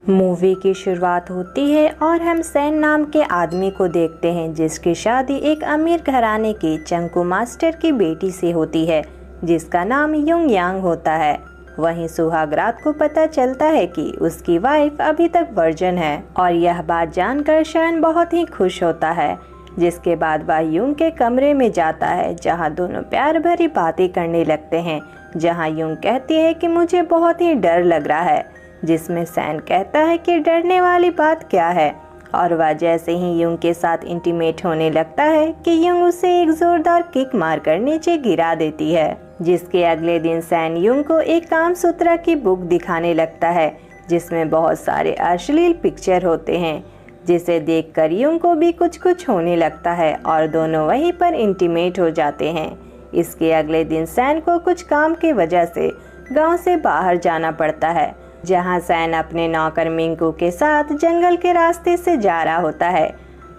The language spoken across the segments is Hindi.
मूवी की शुरुआत होती है और हम सैन नाम के आदमी को देखते हैं जिसकी शादी एक अमीर घराने की चंकू मास्टर की बेटी से होती है जिसका नाम युंग यांग होता है। वहीं सुहाग रात को पता चलता है कि उसकी वाइफ अभी तक वर्जिन है और यह बात जानकर सैन बहुत ही खुश होता है। जिसके बाद वह युंग के कमरे में जाता है जहां दोनों प्यार भरी बातें करने लगते हैं। जहां युंग कहती है कि मुझे बहुत ही डर लग रहा है, जिसमें सैन कहता है कि डरने वाली बात क्या है। और वह जैसे ही युंग के साथ इंटीमेट होने लगता है कि युंग उसे एक जोरदार किक मारकर नीचे गिरा देती है। जिसके अगले दिन सैन युंग को एक कामसूत्रा की बुक दिखाने लगता है जिसमें बहुत सारे अश्लील पिक्चर होते हैं, जिसे देखकर युंग को भी कुछ होने लगता है और दोनों वहीं पर इंटीमेट हो जाते हैं। इसके अगले दिन सैन को कुछ काम की वजह से गांव से बाहर जाना पड़ता है, जहां सैन अपने नौकर मिंकू के साथ जंगल के रास्ते से जा रहा होता है।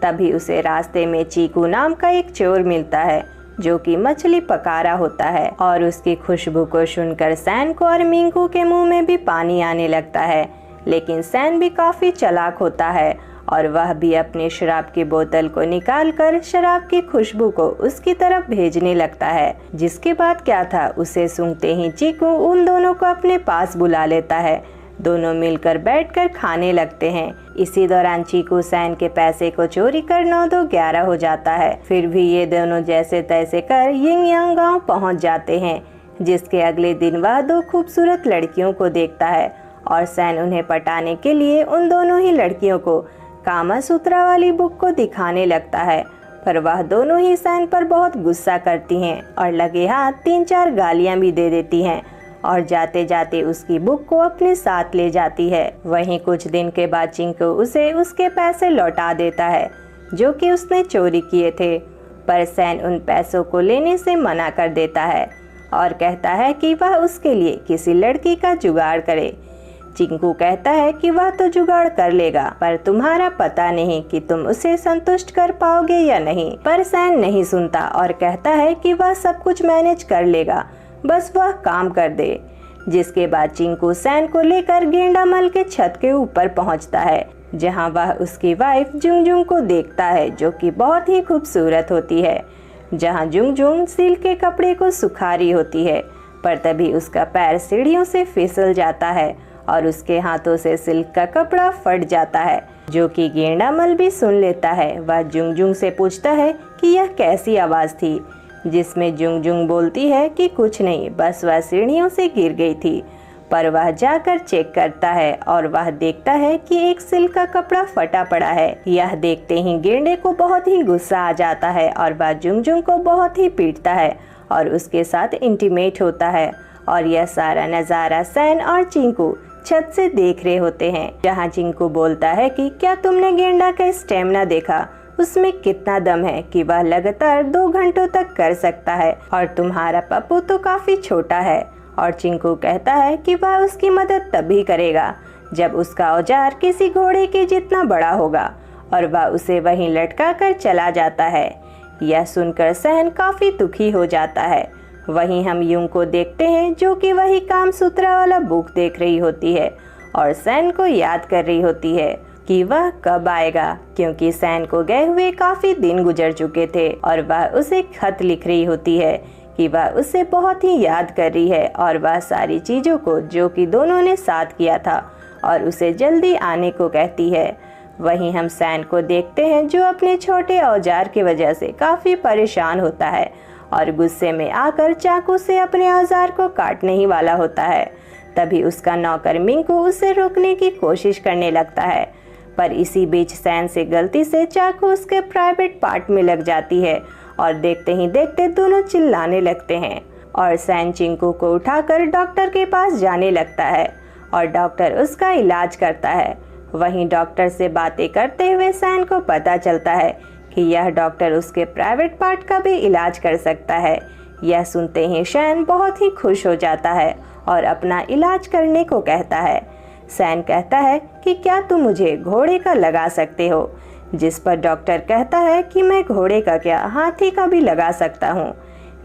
तभी उसे रास्ते में चीकू नाम का एक चोर मिलता है जो कि मछली पका रहा होता है और उसकी खुशबू को सुनकर सैन को और मिंकू के मुंह में भी पानी आने लगता है। लेकिन सैन भी काफी चालाक होता है और वह भी अपनी शराब की बोतल को निकालकर शराब की खुशबू को उसकी तरफ भेजने लगता है। जिसके बाद क्या था, उसे सूंघते ही चीकू उन दोनों को अपने पास बुला लेता है। दोनों मिलकर बैठकर खाने लगते हैं। इसी दौरान चीकू सैन के पैसे को चोरी कर 9-2-11 हो जाता है। फिर भी ये दोनों जैसे तैसे कर यिंग यांग गांव पहुंच जाते हैं। जिसके अगले दिन वह 2 खूबसूरत लड़कियों को देखता है और सैन उन्हें पटाने के लिए उन दोनों ही लड़कियों को कामसूत्रा वाली बुक को दिखाने लगता है। पर वह दोनों ही सैन पर बहुत गुस्सा करती हैं और लगे हाथ 3-4 गालियां भी दे देती हैं और जाते जाते उसकी बुक को अपने साथ ले जाती है। वहीं कुछ दिन के बाद चिंकू उसे उसके पैसे लौटा देता है जो कि उसने चोरी किए थे। पर सैन उन पैसों को लेने से मना कर देता है और कहता है कि वह उसके लिए किसी लड़की का जुगाड़ करे। चिंकू कहता है कि वह तो जुगाड़ कर लेगा, पर तुम्हारा पता नहीं कि तुम उसे संतुष्ट कर पाओगे या नहीं। पर सैन नहीं सुनता और कहता है कि वह सब कुछ मैनेज कर लेगा, बस वह काम कर दे। जिसके बाद चिंकू सैन को लेकर गेंडामल के छत के ऊपर पहुंचता है, जहां वह उसकी वाइफ जुंगजुंग को देखता है जो कि बहुत ही खूबसूरत होती है। जहां जुंगजुंग सिल्क के कपड़े को सुखा रही होती है, पर तभी उसका पैर सीढ़ियों से फिसल जाता है और उसके हाथों से सिल्क का कपड़ा फट जाता है, जो कि गेंडामल भी सुन लेता है। वह जुंगजुंग से पूछता है कि यह कैसी आवाज़ थी, जिसमें जुंगजुंग बोलती है कि कुछ नहीं, बस वह सीढ़ियों से गिर गई थी। पर वह जाकर चेक करता है और वह देखता है कि एक सिल्क का कपड़ा फटा पड़ा है। यह देखते ही गेंडे को बहुत ही गुस्सा आ जाता है और वह जुंगजुंग को बहुत ही पीटता है और उसके साथ इंटीमेट होता है। और यह सारा नज़ारा सैन और चिंकू छत से देख रहे होते हैं, जहाँ चिंकू बोलता है कि क्या तुमने गेंडा का स्टेमिना देखा, उसमें कितना दम है कि वह लगातार 2 घंटों तक कर सकता है, और तुम्हारा पप्पू तो काफी छोटा है। और चिंकू कहता है कि वह उसकी मदद तभी करेगा जब उसका औजार किसी घोड़े के जितना बड़ा होगा, और वह उसे वहीं लटका कर चला जाता है। यह सुनकर सैन काफी दुखी हो जाता है। वहीं हम युंग को देखते हैं जो कि वही कामसूत्रा वाला बुक देख रही होती है और सैन को याद कर रही होती है कि वह कब आएगा, क्योंकि सैन को गए हुए काफी दिन गुजर चुके थे और वह उसे खत लिख रही होती है कि वह उसे बहुत ही याद कर रही है और वह सारी चीजों को जो कि दोनों ने साथ किया था और उसे जल्दी आने को कहती है। वहीं हम सैन को देखते हैं जो अपने छोटे औजार की वजह से काफी परेशान होता है और गुस्से में आकर चाकू से अपने औजार को काटने ही वाला होता है। तभी उसका नौकर मिंकू उसे रोकने की कोशिश करने लगता है, पर इसी बीच सैन से गलती से चाकू उसके प्राइवेट पार्ट में लग जाती है और देखते ही देखते दोनों चिल्लाने लगते हैं। और सैन चिंकू को उठाकर डॉक्टर के पास जाने लगता है और डॉक्टर उसका इलाज करता है। वहीं डॉक्टर से बातें करते हुए सैन को पता चलता है कि यह डॉक्टर उसके प्राइवेट पार्ट का भी इलाज कर सकता है। यह सुनते ही सैन बहुत ही खुश हो जाता है और अपना इलाज करने को कहता है। सैन कहता है कि क्या तुम मुझे घोड़े का लगा सकते हो, जिस पर डॉक्टर कहता है कि मैं घोड़े का क्या, हाथी का भी लगा सकता हूँ।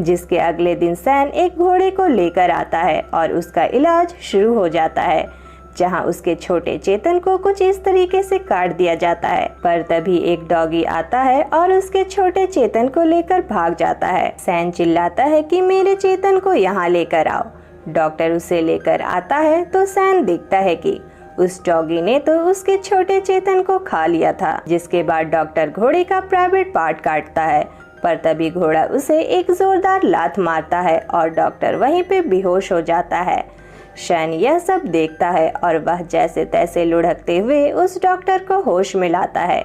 जिसके अगले दिन सैन एक घोड़े को लेकर आता है और उसका इलाज शुरू हो जाता है। जहां उसके छोटे चेतन को कुछ इस तरीके से काट दिया जाता है। पर तभी एक डॉगी आता है और उसके छोटे चेतन को लेकर भाग जाता है। सैन चिल्लाता है कि मेरे चेतन को यहाँ लेकर आओ। डॉक्टर उसे लेकर आता है तो सैन देखता है कि उस डॉगी ने तो उसके छोटे चेतन को खा लिया था। जिसके बाद डॉक्टर घोड़े का प्राइवेट पार्ट काटता है, पर तभी घोड़ा उसे एक जोरदार लात मारता है और डॉक्टर वहीं पे बेहोश हो जाता है। सैन यह सब देखता है और वह जैसे तैसे लुढ़कते हुए उस डॉक्टर को होश में लाता है।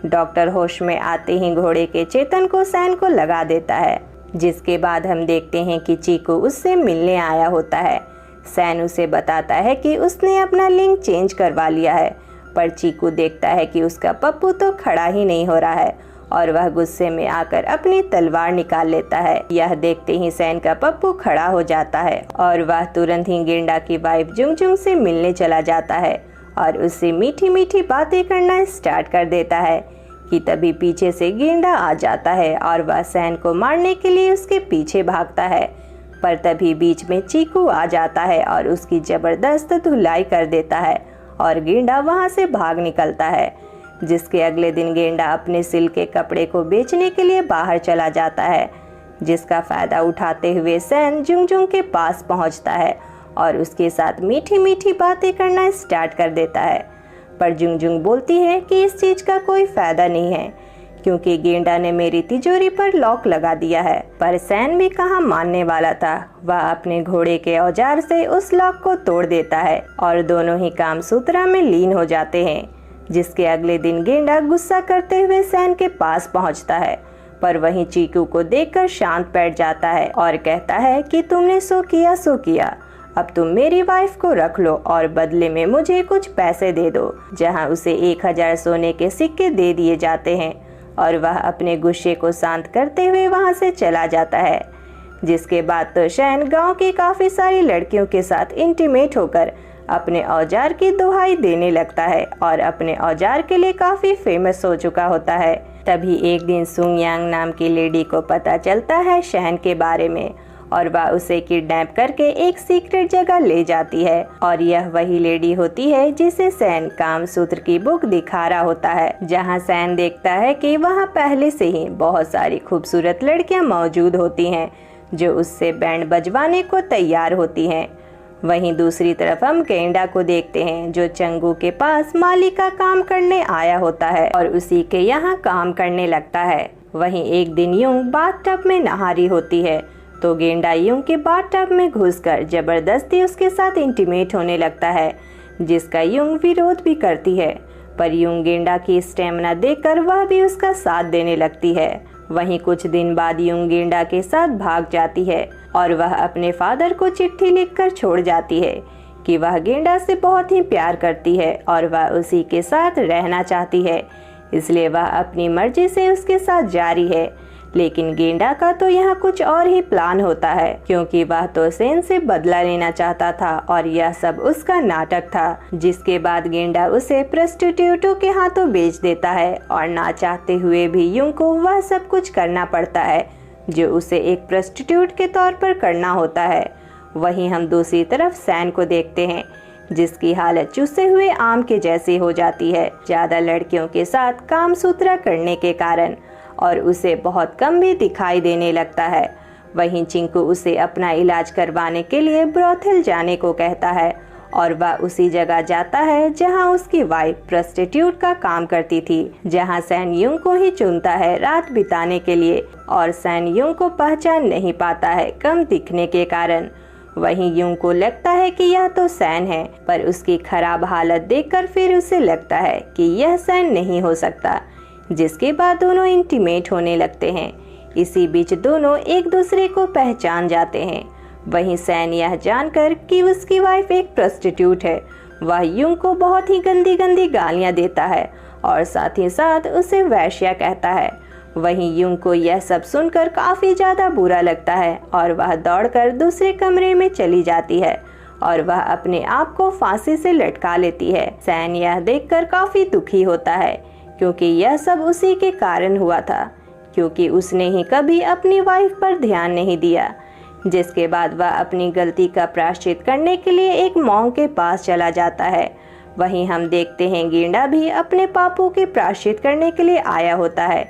डॉक्टर होश में आते ही घोड़े के चेतन को सैन को लगा देता है। जिसके बाद हम देखते हैं कि चीकू उससे मिलने आया होता है। सैन उसे बताता है कि उसने अपना लिंक चेंज करवा लिया है, पर चीकू देखता है कि उसका पप्पू तो खड़ा ही नहीं हो रहा है और वह गुस्से में आकर अपनी तलवार निकाल लेता है। यह देखते ही सैन का पप्पू खड़ा हो जाता है और वह तुरंत ही गेंडा की वाइफ जुंगजुंग से मिलने चला जाता है और उससे मीठी मीठी बातें करना स्टार्ट कर देता है कि तभी पीछे से गेंडा आ जाता है और वह सैन को मारने के लिए उसके पीछे भागता है। पर तभी बीच में चीकू आ जाता है और उसकी जबरदस्त धुलाई कर देता है और गेंडा वहां से भाग निकलता है। जिसके अगले दिन गेंडा अपने सिल्क के कपड़े को बेचने के लिए बाहर चला जाता है। जिसका फायदा उठाते हुए सैन जुंगजुंग के पास पहुंचता है और उसके साथ मीठी मीठी बातें करना स्टार्ट कर देता है। पर जुंगजुंग बोलती है कि इस चीज का कोई फायदा नहीं है, क्योंकि गेंडा ने मेरी तिजोरी पर लॉक लगा दिया है। पर सैन भी कहाँ मानने वाला था। वह अपने घोड़े के औजार से उस लॉक को तोड़ देता है और दोनों ही कामसूत्रा में लीन हो जाते हैं। जिसके अगले दिन गेंडा गुस्सा करते हुए सैन के पास पहुंचता है, पर वहीं चीकू को देखकर शांत बैठ जाता है और कहता है कि तुमने सो किया, अब तुम मेरी वाइफ को रख लो और बदले में मुझे कुछ पैसे दे दो। जहां उसे 1000 सोने के सिक्के दे दिए जाते हैं और वह अपने गुस्से को शांत करते हुए वहां से चला जाता है। जिसके बाद तो सैन गांव की काफी सारी लड़कियों के साथ इंटीमेट होकर अपने औजार की दुहाई देने लगता है और अपने औजार के लिए काफी फेमस हो चुका होता है। तभी एक दिन सुंग यांग नाम की लेडी को पता चलता है सैन के बारे में और वह उसे किडनैप करके एक सीक्रेट जगह ले जाती है और यह वही लेडी होती है जिसे सैन कामसूत्र की बुक दिखा रहा होता है। जहां सैन देखता है कि वहां पहले से ही बहुत सारी खूबसूरत लड़कियां मौजूद होती हैं जो उससे बैंड बजवाने को तैयार होती हैं। वहीं दूसरी तरफ हम गेंडा को देखते हैं जो चंगू के पास माली का काम करने आया होता है और उसी के यहाँ काम करने लगता है। वहीं एक दिन यूं बाथटब में नहा रही होती है तो गेंडा यूं के बाथटब में घुसकर जबरदस्ती उसके साथ इंटीमेट होने लगता है, जिसका यूं विरोध भी करती है। पर यूं गेंडा की स्टेमिना देखकर वह भी उसका साथ देने लगती है। वहीं कुछ दिन बाद यूं गेंडा के साथ भाग जाती है और वह अपने फादर को चिट्ठी लिखकर छोड़ जाती है कि वह गेंडा से बहुत ही प्यार करती है और वह उसी के साथ रहना चाहती है, इसलिए वह अपनी मर्जी से उसके साथ जा रही है। लेकिन गेंडा का तो यहाँ कुछ और ही प्लान होता है, क्योंकि वह तो सैन से बदला लेना चाहता था और यह सब उसका नाटक था। जिसके बाद गेंडा उसे प्रोस्टिट्यूटों के हाथों बेच देता है और ना चाहते हुए भी यूं को वह सब कुछ करना पड़ता है जो उसे एक प्रोस्टिट्यूट के तौर पर करना होता है। वहीं हम दूसरी तरफ सैन को देखते हैं जिसकी हालत चूसे हुए आम के जैसी हो जाती है, ज्यादा लड़कियों के साथ कामसूत्रा करने के कारण, और उसे बहुत कम भी दिखाई देने लगता है। वहीं चिंकू उसे अपना इलाज करवाने के लिए ब्रोथल जाने को कहता है और वह उसी जगह जाता है जहां उसकी वाइफ प्रोस्टिट्यूट का काम करती थी। जहां सैन यूं को ही चुनता है रात बिताने के लिए और सैन यूं को पहचान नहीं पाता है कम दिखने के कारण। वहीं यूं को लगता है कि यह तो सैन है, पर उसकी खराब हालत देखकर फिर उसे लगता है कि यह सैन नहीं हो सकता। जिसके बाद दोनों इंटीमेट होने लगते हैं। इसी बीच दोनों एक दूसरे को पहचान जाते हैं। वहीं सैन यह जानकर कि उसकी वाइफ एक प्रोस्टिट्यूट है, वह यूं को बहुत ही गंदी गंदी गालियां देता है और साथ ही साथ उसे वैश्या कहता है। वहीं यूं को यह सब सुनकर काफी ज्यादा बुरा लगता है और वह दौड़कर दूसरे कमरे में चली जाती है और वह अपने आप को फांसी से लटका लेती है। सैन यह देखकर काफी दुखी होता है क्योंकि यह सब उसी के कारण हुआ था, क्योंकि उसने ही कभी अपनी वाइफ पर ध्यान नहीं दिया। जिसके बाद वह अपनी गलती का प्रायश्चित करने के लिए एक मॉन्क के पास चला जाता है। वहीं हम देखते हैं गेंडा भी अपने पापों के प्रायश्चित करने के लिए आया होता है,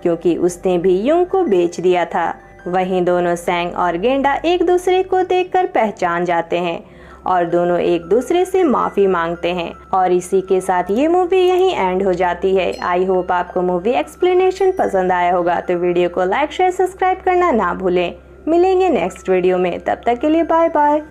क्योंकि उसने भी युंग को बेच दिया था। वहीं दोनों सैंग और गेंडा एक दूसरे को देखकर पहचान जाते हैं और दोनों एक दूसरे से माफ़ी मांगते हैं। और इसी के साथ ये मूवी यहीं एंड हो जाती है। आई होप आपको मूवी एक्सप्लेनेशन पसंद आया होगा, तो वीडियो को लाइक शेयर सब्सक्राइब करना ना भूलें। मिलेंगे नेक्स्ट वीडियो में, तब तक के लिए बाय बाय।